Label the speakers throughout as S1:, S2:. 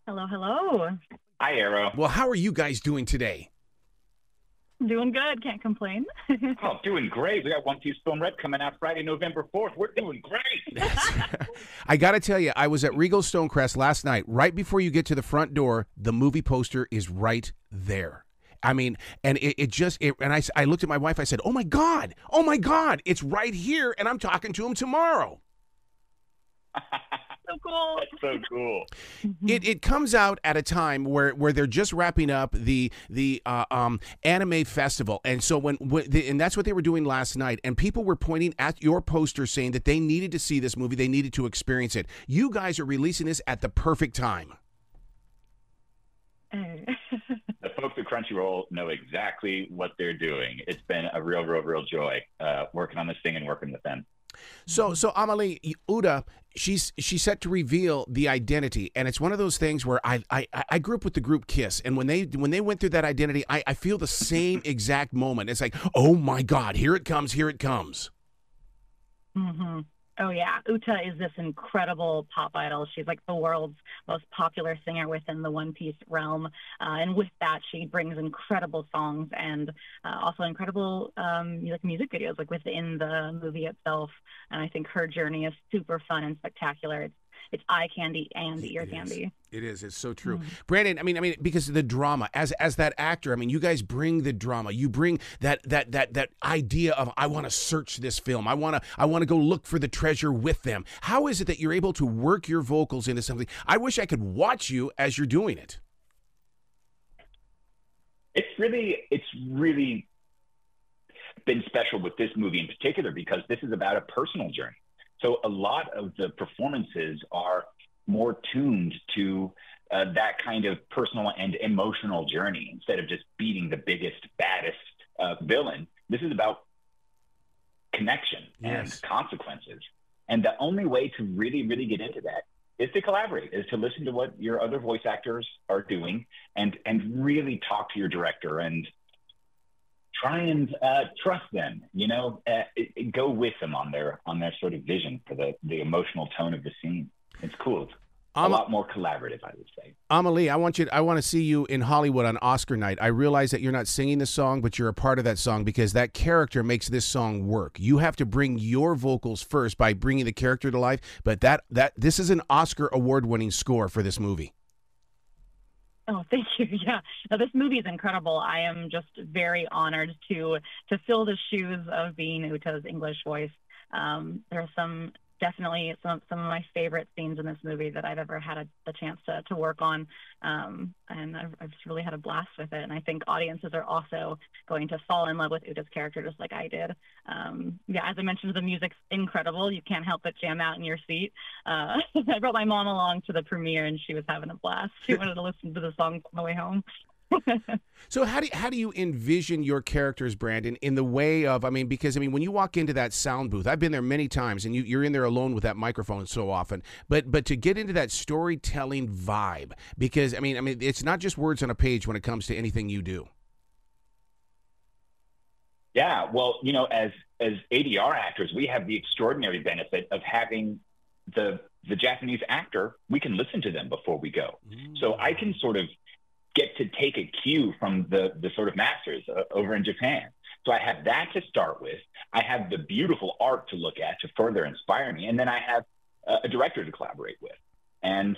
S1: Hello, hello.
S2: Hi, Arrow.
S3: Well, how are you guys doing today?
S1: Doing good. Can't complain.
S2: Oh, doing great. We got One Piece Film Red coming out Friday, November 4th. We're doing great.
S3: I got to tell you, I was at Regal Stonecrest last night. Right before you get to the front door, the movie poster is right there. I mean, and I looked at my wife. I said, oh my God, it's right here, and I'm talking to him tomorrow.
S1: So cool.
S2: That's so cool.
S3: It comes out at a time where they're just wrapping up the anime festival, and so and that's what they were doing last night. And people were pointing at your poster saying that they needed to see this movie, they needed to experience it. You guys are releasing this at the perfect time.
S2: The folks at Crunchyroll know exactly what they're doing. It's been a real joy working on this thing and working with them.
S3: So Amalee, Uda, she's set to reveal the identity, and it's one of those things where I grew up with the group Kiss, and when they went through that identity, I feel the same exact moment. It's like, oh my God, here it comes, here it comes.
S1: Mm-hmm. Oh, yeah. Uta is this incredible pop idol. She's like the world's most popular singer within the One Piece realm. And with that, she brings incredible songs and also incredible music videos like within the movie itself. And I think her journey is super fun and spectacular. It's eye candy and ear candy.
S3: It is. It's so true. Brandon, I mean, because of the drama, as that actor, I mean, you guys bring the drama. You bring that idea of, I want to search this film. I want to go look for the treasure with them. How is it that you're able to work your vocals into something? I wish I could watch you as you're doing it.
S2: It's really been special with this movie in particular because this is about a personal journey. So a lot of the performances are more tuned to that kind of personal and emotional journey instead of just beating the biggest, baddest villain. This is about connection and consequences. And the only way to really get into that is to collaborate, is to listen to what your other voice actors are doing and really talk to your director and try and trust them, go with them on their sort of vision for the emotional tone of the scene. It's cool. It's a lot more collaborative, I would say.
S3: Amalee, I want to see you in Hollywood on Oscar night. I realize that you're not singing the song, but you're a part of that song because that character makes this song work. You have to bring your vocals first by bringing the character to life, but this is an Oscar award-winning score for this movie.
S1: Oh, thank you. Yeah, no, this movie is incredible. I am just very honored to fill the shoes of being Uta's English voice. There are definitely some of my favorite scenes in this movie that I've ever had the chance to work on, and I've just really had a blast with it. And I think audiences are also going to fall in love with Uta's character just like I did. Yeah, as I mentioned, the music's incredible. You can't help but jam out in your seat. I brought my mom along to the premiere, and she was having a blast. She wanted to listen to the song on the way home.
S3: So how do you envision your characters, Brandon, in the way of, because when you walk into that sound booth, I've been there many times, and you're in there alone with that microphone so often, but to get into that storytelling vibe, because it's not just words on a page when it comes to anything you do.
S2: Yeah, well, as ADR actors, we have the extraordinary benefit of having the Japanese actor. We can listen to them before we go, so I can sort of get to take a cue from the sort of masters over in Japan. So I have that to start with. I have the beautiful art to look at to further inspire me. And then I have a director to collaborate with. And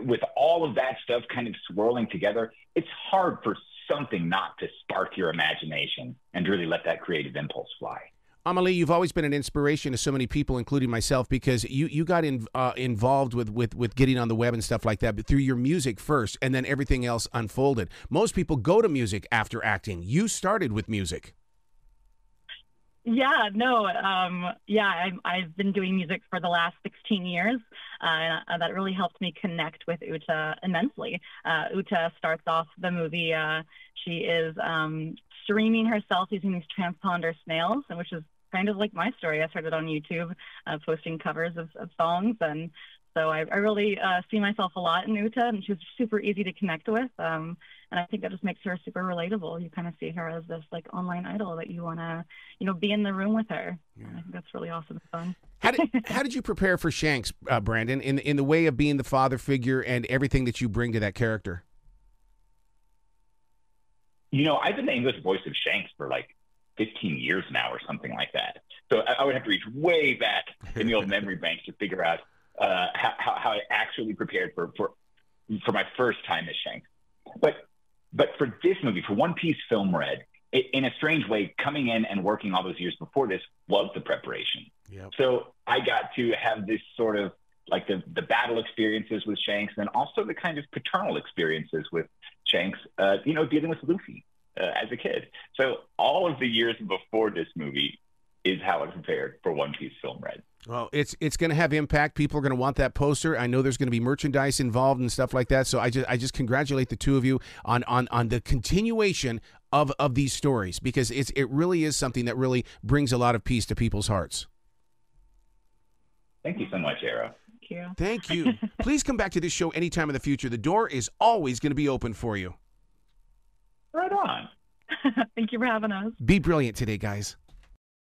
S2: with all of that stuff kind of swirling together, it's hard for something not to spark your imagination and really let that creative impulse fly.
S3: Amalee, you've always been an inspiration to so many people, including myself, because you got involved with getting on the web and stuff like that, but through your music first, and then everything else unfolded. Most people go to music after acting. You started with music.
S1: Yeah, no, I've been doing music for the last 16 years. That really helped me connect with Uta immensely. Uta starts off the movie. She is streaming herself using these transponder snails, which is kind of like my story. I started on YouTube posting covers of songs, and So I really see myself a lot in Uta, and she's super easy to connect with. And I think that just makes her super relatable. You kind of see her as this like online idol that you want to, be in the room with her. Yeah. I think that's really awesome and fun.
S3: How did you prepare for Shanks, Brandon, in the way of being the father figure and everything that you bring to that character?
S2: I've been the English voice of Shanks for like 15 years now or something like that. So I would have to reach way back in the old memory banks to figure out how I actually prepared for my first time as Shanks. But for this movie, for One Piece Film Red, in a strange way, coming in and working all those years before this was the preparation. Yep. So I got to have this sort of like the battle experiences with Shanks, and also the kind of paternal experiences with Shanks, dealing with Luffy as a kid. So all of the years before this movie is how I prepared for One Piece Film Red.
S3: Well, it's going to have impact. People are going to want that poster. I know there's going to be merchandise involved and stuff like that. So I just congratulate the two of you on the continuation of these stories, because it really is something that really brings a lot of peace to people's hearts.
S2: Thank you so much, Arrow.
S3: Thank you. Please come back to this show anytime in the future. The door is always going to be open for you.
S2: Right on.
S1: Thank you for having us.
S3: Be brilliant today, guys.